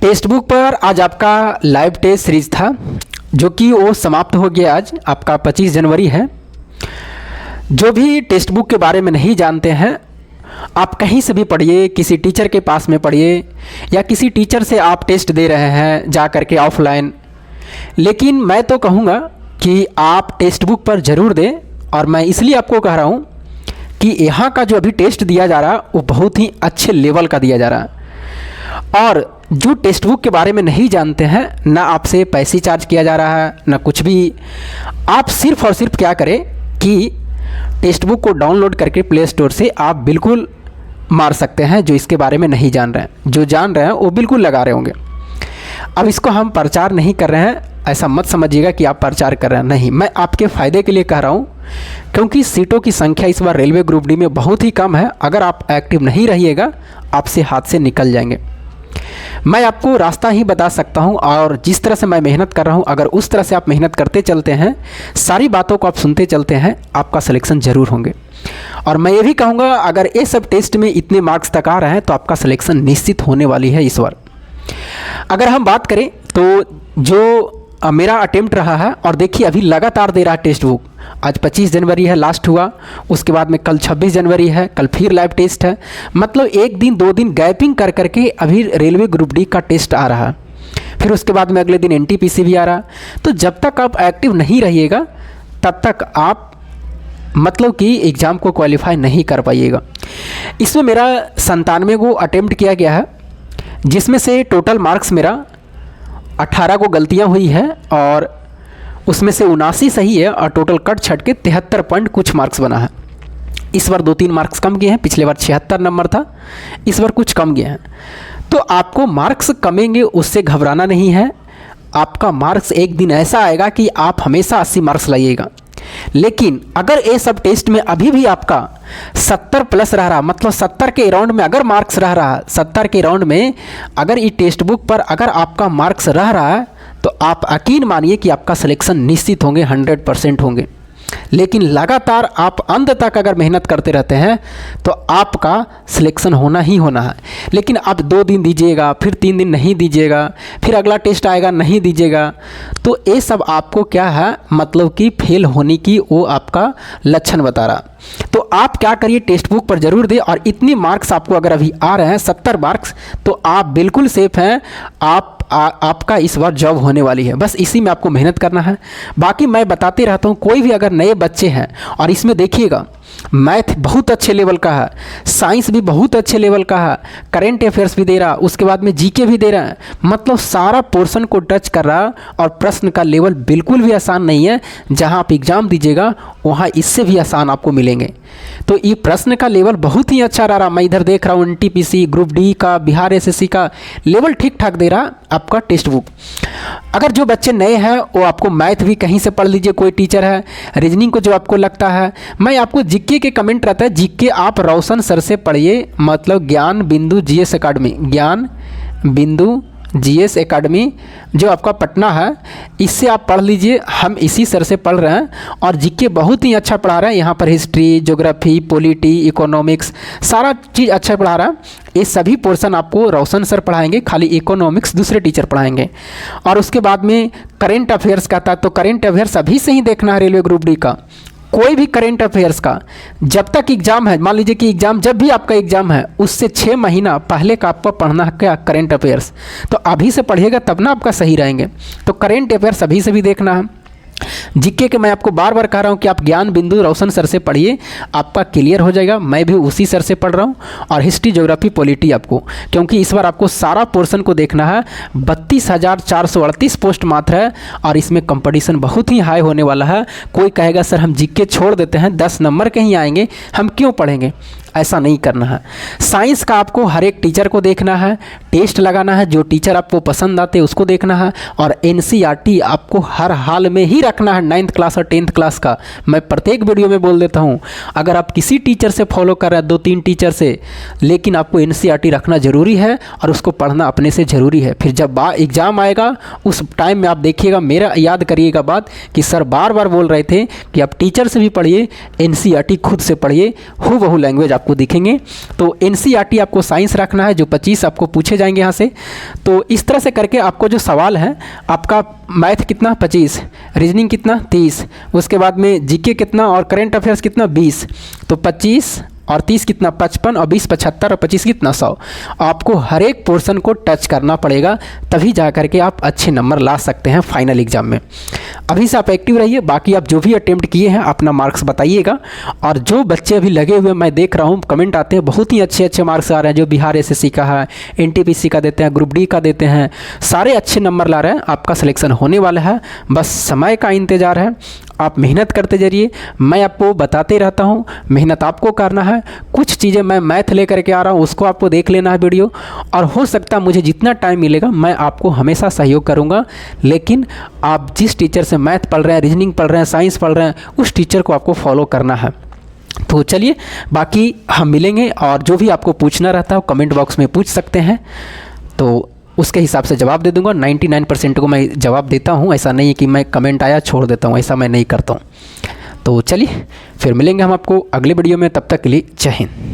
Text book पर आज आपका लाइव टेस्ट सीरीज था जो कि वो समाप्त हो गया। आज आपका 25 जनवरी है। जो भी टेक्स्ट बुक के बारे में नहीं जानते हैं, आप कहीं से भी पढ़िए, किसी टीचर के पास में पढ़िए या किसी टीचर से आप टेस्ट दे रहे हैं जा कर के ऑफलाइन, लेकिन मैं तो कहूँगा कि आप टेक्स्ट बुक पर ज़रूर दें। और मैं इसलिए आपको कह रहा हूँ कि यहाँ का जो अभी टेस्ट दिया जा रहा वो बहुत ही अच्छे लेवल का दिया जा रहा है। और जो टेक्स्ट बुक के बारे में नहीं जानते हैं, ना आपसे पैसे चार्ज किया जा रहा है ना कुछ भी। आप सिर्फ और सिर्फ क्या करें कि टेक्स्ट बुक को डाउनलोड करके प्ले स्टोर से आप बिल्कुल मार सकते हैं। जो इसके बारे में नहीं जान रहे हैं, जो जान रहे हैं वो बिल्कुल लगा रहे होंगे। अब इसको हम प्रचार नहीं कर रहे हैं, ऐसा मत समझिएगा कि आप प्रचार कर रहे हैं, नहीं, मैं आपके फ़ायदे के लिए कह रहा हूँ। क्योंकि सीटों की संख्या इस बार रेलवे ग्रुप डी में बहुत ही कम है। अगर आप एक्टिव नहीं रहिएगा, आपसे हाथ से निकल जाएंगे। मैं आपको रास्ता ही बता सकता हूं, और जिस तरह से मैं मेहनत कर रहा हूं, अगर उस तरह से आप मेहनत करते चलते हैं, सारी बातों को आप सुनते चलते हैं, आपका सिलेक्शन ज़रूर होंगे। और मैं ये भी कहूँगा, अगर ये सब टेस्ट में इतने मार्क्स तक आ रहे हैं तो आपका सिलेक्शन निश्चित होने वाली है इस बार। अगर हम बात करें तो जो मेरा अटेम्प्ट रहा है, और देखिए अभी लगातार दे रहा है टेक्स्ट बुक। आज 25 जनवरी है, लास्ट हुआ, उसके बाद में कल 26 जनवरी है, कल फिर लाइव टेस्ट है। मतलब एक दिन दो दिन गैपिंग कर करके अभी रेलवे ग्रुप डी का टेस्ट आ रहा है। फिर उसके बाद में अगले दिन एनटीपीसी भी आ रहा। तो जब तक आप एक्टिव नहीं रहिएगा तब तक आप मतलब कि एग्ज़ाम को क्वालिफाई नहीं कर पाइएगा। इसमें मेरा 97 को अटेम्प्ट किया गया है, जिसमें से टोटल मार्क्स मेरा 18 को गलतियां हुई है और उसमें से 79 सही है, और टोटल कट छट के 73 पॉइंट कुछ मार्क्स बना है। इस बार 2-3 मार्क्स कम गए हैं। पिछले बार 76 नंबर था, इस बार कुछ कम गए हैं। तो आपको मार्क्स कमेंगे उससे घबराना नहीं है। आपका मार्क्स एक दिन ऐसा आएगा कि आप हमेशा 80 मार्क्स लाइएगा। लेकिन अगर ये सब टेस्ट में अभी भी आपका 70 प्लस रह रहा, मतलब 70 के राउंड में अगर मार्क्स रह रहा, 70 के राउंड में अगर ये टेक्स्ट बुक पर अगर आपका मार्क्स रह रहा है, तो आप यकीन मानिए कि आपका सिलेक्शन निश्चित होंगे, 100% होंगे। लेकिन लगातार आप अंत तक अगर मेहनत करते रहते हैं तो आपका सिलेक्शन होना ही होना है। लेकिन आप 2 दिन दीजिएगा, फिर 3 दिन नहीं दीजिएगा, फिर अगला टेस्ट आएगा नहीं दीजिएगा, तो ये सब आपको क्या है, मतलब कि फेल होने की वो आपका लक्षण बता रहा। तो आप क्या करिए, टेक्स्ट बुक पर ज़रूर दें। और इतनी मार्क्स आपको अगर अभी आ रहे हैं 70 मार्क्स, तो आप बिल्कुल सेफ हैं। आपका इस बार जॉब होने वाली है। बस इसी में आपको मेहनत करना है। बाकी मैं बताते रहता हूँ, कोई भी अगर नए बच्चे हैं, और इसमें देखिएगा मैथ बहुत अच्छे लेवल का है, साइंस भी बहुत अच्छे लेवल का है, करेंट अफेयर्स भी दे रहा, उसके बाद में जीके भी दे रहा है, मतलब सारा पोर्शन को टच कर रहा। और प्रश्न का लेवल बिल्कुल भी आसान नहीं है। जहां आप एग्ज़ाम दीजिएगा वहां इससे भी आसान आपको मिलेंगे। तो ये प्रश्न का लेवल बहुत ही अच्छा रहा। मैं इधर देख रहा हूँ एनटीपीसी, ग्रुप डी का, बिहार एसएससी का लेवल ठीक ठाक दे रहा आपका टेक्स्ट बुक। अगर जो बच्चे नए हैं वो आपको मैथ भी कहीं से पढ़ लीजिए, कोई टीचर है, रीजनिंग को जो आपको लगता है, मैं आपको जीके के कमेंट रहता है, जीके आप रोशन सर से पढ़िए, मतलब ज्ञान बिंदु जीएस एकेडमी, ज्ञान बिंदु जीएस एकेडमी जो आपका पटना है, इससे आप पढ़ लीजिए। हम इसी सर से पढ़ रहे हैं और जीके बहुत ही अच्छा पढ़ा रहा है। यहाँ पर हिस्ट्री, ज्योग्राफी, पॉलिटी, इकोनॉमिक्स सारा चीज़ अच्छा पढ़ा रहा है। ये सभी पोर्शन आपको रोशन सर पढ़ाएंगे, खाली इकोनॉमिक्स दूसरे टीचर पढ़ाएंगे। और उसके बाद में करेंट अफेयर्स का था, तो करेंट अफेयर्स अभी से ही देखना है रेलवे ग्रुप डी का। कोई भी करेंट अफेयर्स का जब तक एग्ज़ाम है, मान लीजिए कि एग्ज़ाम जब भी आपका एग्ज़ाम है उससे 6 महीना पहले का आपको पढ़ना है क्या, करेंट अफेयर्स। तो अभी से पढ़िएगा तब ना आपका सही रहेंगे। तो करेंट अफेयर्स अभी से भी देखना है। जीके के मैं आपको बार बार कह रहा हूँ कि आप ज्ञान बिंदु रोशन सर से पढ़िए, आपका क्लियर हो जाएगा। मैं भी उसी सर से पढ़ रहा हूँ। और हिस्ट्री, ज्योग्राफी, पॉलिटी आपको, क्योंकि इस बार आपको सारा पोर्शन को देखना है। 32,438 पोस्ट मात्र है और इसमें कंपटीशन बहुत ही हाई होने वाला है। कोई कहेगा सर हम जीके छोड़ देते हैं, 10 नंबर के ही आएंगे, हम क्यों पढ़ेंगे, ऐसा नहीं करना है। साइंस का आपको हर एक टीचर को देखना है, टेस्ट लगाना है, जो टीचर आपको पसंद आते हैं उसको देखना है। और एनसीईआरटी आपको हर हाल में ही रखना है, 9th क्लास और 10th क्लास का। मैं प्रत्येक वीडियो में बोल देता हूँ, अगर आप किसी टीचर से फॉलो कर रहे हैं, 2-3 टीचर से, लेकिन आपको एनसीईआरटी रखना ज़रूरी है और उसको पढ़ना अपने से ज़रूरी है। फिर जब एग्ज़ाम आएगा उस टाइम में आप देखिएगा, मेरा याद करिएगा बात कि सर बार बार बोल रहे थे कि आप टीचर से भी पढ़िए, एनसीईआरटी खुद से पढ़िए, हूबहू लैंग्वेज आप आपको दिखेंगे। तो एनसीईआरटी आपको साइंस रखना है, जो 25 आपको पूछे जाएंगे यहाँ से। तो इस तरह से करके आपको जो सवाल है, आपका मैथ कितना 25, रीजनिंग कितना 30, उसके बाद में जीके कितना और करंट अफेयर्स कितना 20, तो 25 और 30 कितना 55 और 20 75 और 25 कितना 100। आपको हर एक पोर्शन को टच करना पड़ेगा, तभी जा कर के आप अच्छे नंबर ला सकते हैं फाइनल एग्जाम में। अभी से आप एक्टिव रहिए, बाकी आप जो भी अटेम्प्ट किए हैं अपना मार्क्स बताइएगा। और जो बच्चे अभी लगे हुए, मैं देख रहा हूँ कमेंट आते हैं, बहुत ही अच्छे अच्छे मार्क्स आ रहे हैं। जो बिहार एसएससी का है, एनटीपीसी का देते हैं, ग्रुप डी का देते हैं, सारे अच्छे नंबर ला रहे हैं। आपका सिलेक्शन होने वाला है, बस समय का इंतज़ार है। आप मेहनत करते जाइए, मैं आपको बताते रहता हूँ, मेहनत आपको करना है। कुछ चीज़ें मैं मैथ लेकर के आ रहा हूँ, उसको आपको देख लेना है वीडियो, और हो सकता है मुझे जितना टाइम मिलेगा मैं आपको हमेशा सहयोग करूँगा। लेकिन आप जिस टीचर से मैथ पढ़ रहे हैं, रीजनिंग पढ़ रहे हैं, साइंस पढ़ रहे हैं, उस टीचर को आपको फॉलो करना है। तो चलिए, बाकी हम मिलेंगे, और जो भी आपको पूछना रहता है वो कमेंट बॉक्स में पूछ सकते हैं, तो उसके हिसाब से जवाब दे दूंगा। 99% को मैं जवाब देता हूं, ऐसा नहीं है कि मैं कमेंट आया छोड़ देता हूं, ऐसा मैं नहीं करता हूं। तो चलिए, फिर मिलेंगे हम आपको अगले वीडियो में, तब तक के लिए जय हिंद।